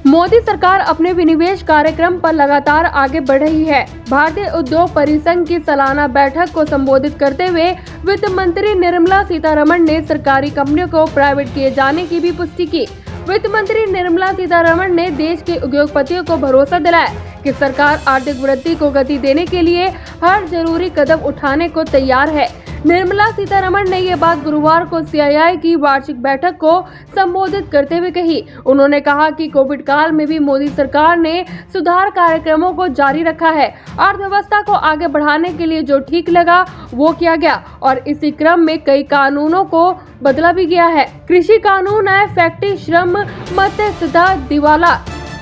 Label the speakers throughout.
Speaker 1: मोदी सरकार अपने विनिवेश कार्यक्रम पर लगातार आगे बढ़ रही है। भारतीय उद्योग परिसंघ की सालाना बैठक को संबोधित करते हुए वित्त मंत्री निर्मला सीतारमण ने सरकारी कंपनियों को प्राइवेट किए जाने की भी पुष्टि की। वित्त मंत्री निर्मला सीतारमण ने देश के उद्योगपतियों को भरोसा दिलाया कि सरकार आर्थिक वृद्धि को गति देने के लिए हर जरूरी कदम उठाने को तैयार है। निर्मला सीतारमण ने ये बात गुरुवार को सीआईआई की वार्षिक बैठक को संबोधित करते हुए कही। उन्होंने कहा कि कोविड काल में भी मोदी सरकार ने सुधार कार्यक्रमों को जारी रखा है। अर्थव्यवस्था को आगे बढ़ाने के लिए जो ठीक लगा वो किया गया और इसी क्रम में कई कानूनों को बदला भी गया है। कृषि कानून है, फैक्ट्री श्रम, मत्स्यता, दिवाला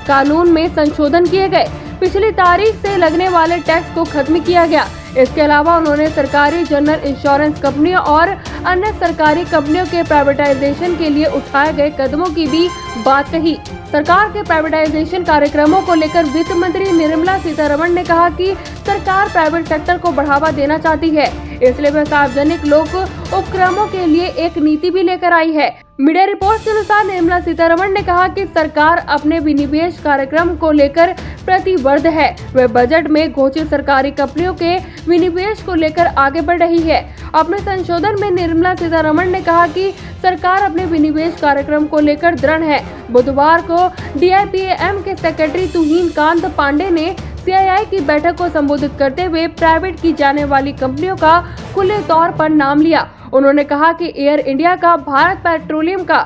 Speaker 1: कानून में संशोधन किए गए। पिछली तारीख से लगने वाले टैक्स को खत्म किया गया। इसके अलावा उन्होंने सरकारी जनरल इंश्योरेंस कंपनियों और अन्य सरकारी कंपनियों के प्राइवेटाइजेशन के लिए उठाए गए कदमों की भी बात कही। सरकार के प्राइवेटाइजेशन कार्यक्रमों को लेकर वित्त मंत्री निर्मला सीतारमण ने कहा कि सरकार प्राइवेट सेक्टर को बढ़ावा देना चाहती है, इसलिए वह सार्वजनिक लोक उपक्रमों के लिए एक नीति भी लेकर आई है। मीडिया रिपोर्ट के अनुसार निर्मला सीतारमण ने कहा कि सरकार अपने विनिवेश कार्यक्रम को लेकर प्रतिबद्ध है। वह बजट में घोषित सरकारी कंपनियों के विनिवेश को लेकर आगे बढ़ रही है। अपने संशोधन में निर्मला सीतारमण ने कहा कि सरकार अपने विनिवेश कार्यक्रम को लेकर दृढ़ है। बुधवार को डीआईपीएम के सेक्रेटरी तुहिन कांत पांडे ने सीआईआई की बैठक को संबोधित करते हुए प्राइवेट की जाने वाली कंपनियों का खुले तौर पर नाम लिया। उन्होंने कहा कि एयर इंडिया का, भारत पेट्रोलियम का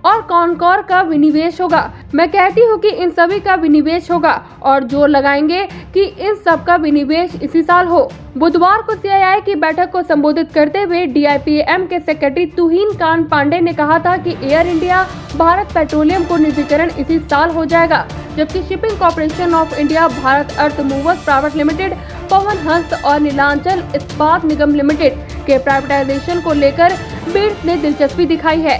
Speaker 1: और कॉनकॉर का विनिवेश होगा। मैं कहती हूँ कि इन सभी का विनिवेश होगा और जोर लगाएंगे कि इन सब का विनिवेश इसी साल हो। बुधवार को सीआईआई की बैठक को संबोधित करते हुए डीआईपीएम के सेक्रेटरी तुहिन कांत पांडे ने कहा था कि एयर इंडिया, भारत पेट्रोलियम को निजीकरण इसी साल हो जाएगा, जबकि shipping corporation of India, Bharat earth movers private limited, Pawan Hans और नीलांचल इस्पात निगम लिमिटेड के प्राइवेटाइजेशन को लेकर बिड्स ने दिलचस्पी दिखाई है।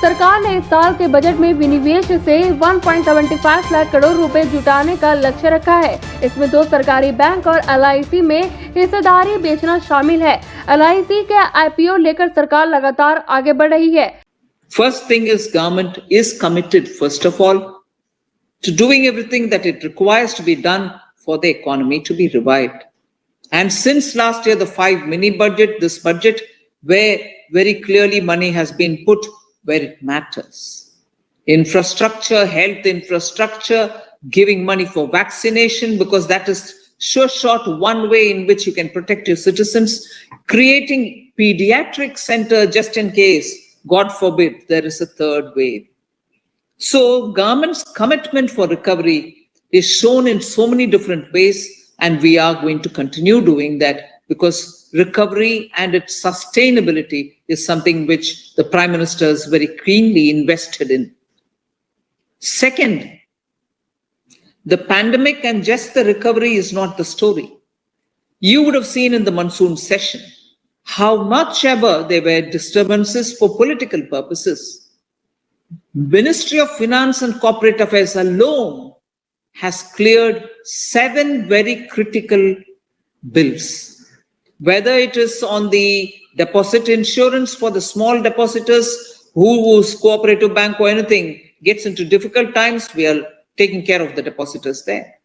Speaker 1: सरकार ने इस साल के बजट में विनिवेश से 1.75 लाख करोड़ रुपए जुटाने का लक्ष्य रखा है। इसमें 2 सरकारी बैंक और एलआईसी में हिस्सेदारी बेचना शामिल है। एलआईसी के आईपीओ लेकर सरकार लगातार आगे बढ़ रही है।
Speaker 2: First thing is, government is committed, first of all, to doing everything that it requires to be done for the economy to be revived. And since last year, the 5 mini budget, this budget, where very clearly money has been put where it matters. Infrastructure, health infrastructure, giving money for vaccination, because that is sure shot one way in which you can protect your citizens. Creating pediatric center just in case, God forbid, there is a third wave. So government's commitment for recovery is shown in so many different ways, and we are going to continue doing that, because recovery and its sustainability is something which the Prime Minister is very keenly invested in. Second, the pandemic and just the recovery is not the story. You would have seen in the monsoon session how much ever there were disturbances for political purposes. Ministry of Finance and Corporate Affairs alone has cleared 7 very critical bills. Whether it is on the deposit insurance for the small depositors whose cooperative bank or anything gets into difficult times, we are taking care of the depositors there.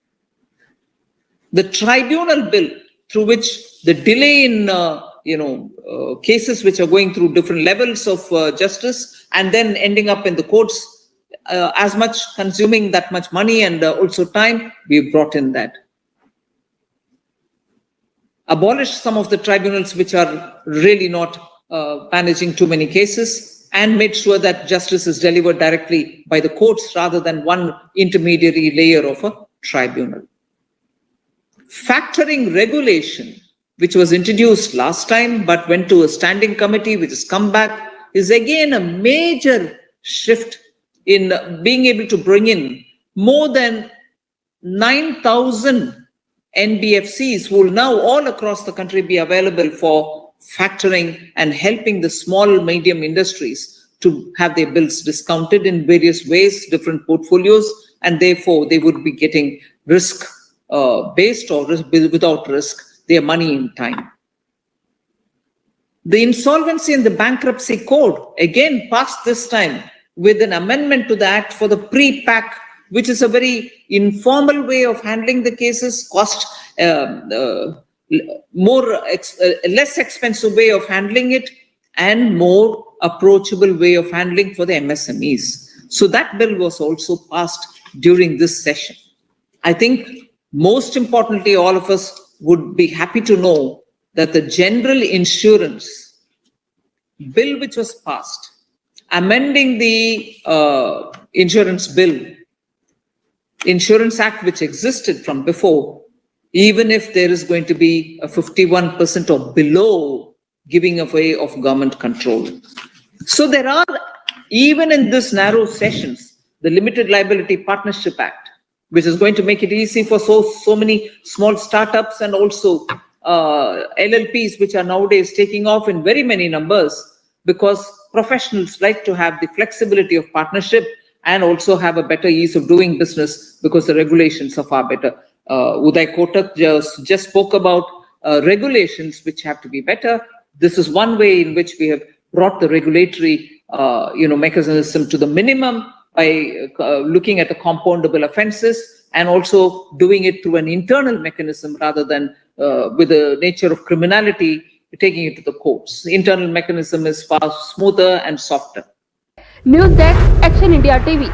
Speaker 2: The tribunal bill, through which the delay in cases which are going through different levels of justice and then ending up in the courts, as much consuming that much money and also time, we brought in that. Abolish some of the tribunals which are really not managing too many cases, and made sure that justice is delivered directly by the courts rather than one intermediary layer of a tribunal. Factoring regulation, which was introduced last time but went to a standing committee which has come back, is again a major shift in being able to bring in more than 9,000 NBFCs who will now all across the country be available for factoring and helping the small, medium industries to have their bills discounted in various ways, different portfolios, and therefore they would be getting risk based or without risk their money in time. The Insolvency and the Bankruptcy Code, again passed this time with an amendment to the Act for the pre-pack which is a very informal way of handling the cases, less expensive way of handling it, and more approachable way of handling for the MSMEs. So that bill was also passed during this session. I think most importantly, all of us would be happy to know that the general insurance bill which was passed, amending the insurance act which existed from before, even if there is going to be a 51% or below giving away of government control. So there are, even in this narrow sessions, the Limited Liability Partnership Act, which is going to make it easy for so many small startups and also LLPs, which are nowadays taking off in very many numbers, because professionals like to have the flexibility of partnership and also have a better ease of doing business because the regulations are far better. Uday Kotak just spoke about regulations which have to be better. This is one way in which we have brought the regulatory mechanism to the minimum by looking at the compoundable offenses and also doing it through an internal mechanism rather than with the nature of criminality, taking it to the courts. The internal mechanism is far smoother and softer.
Speaker 1: News Desk, Action India TV.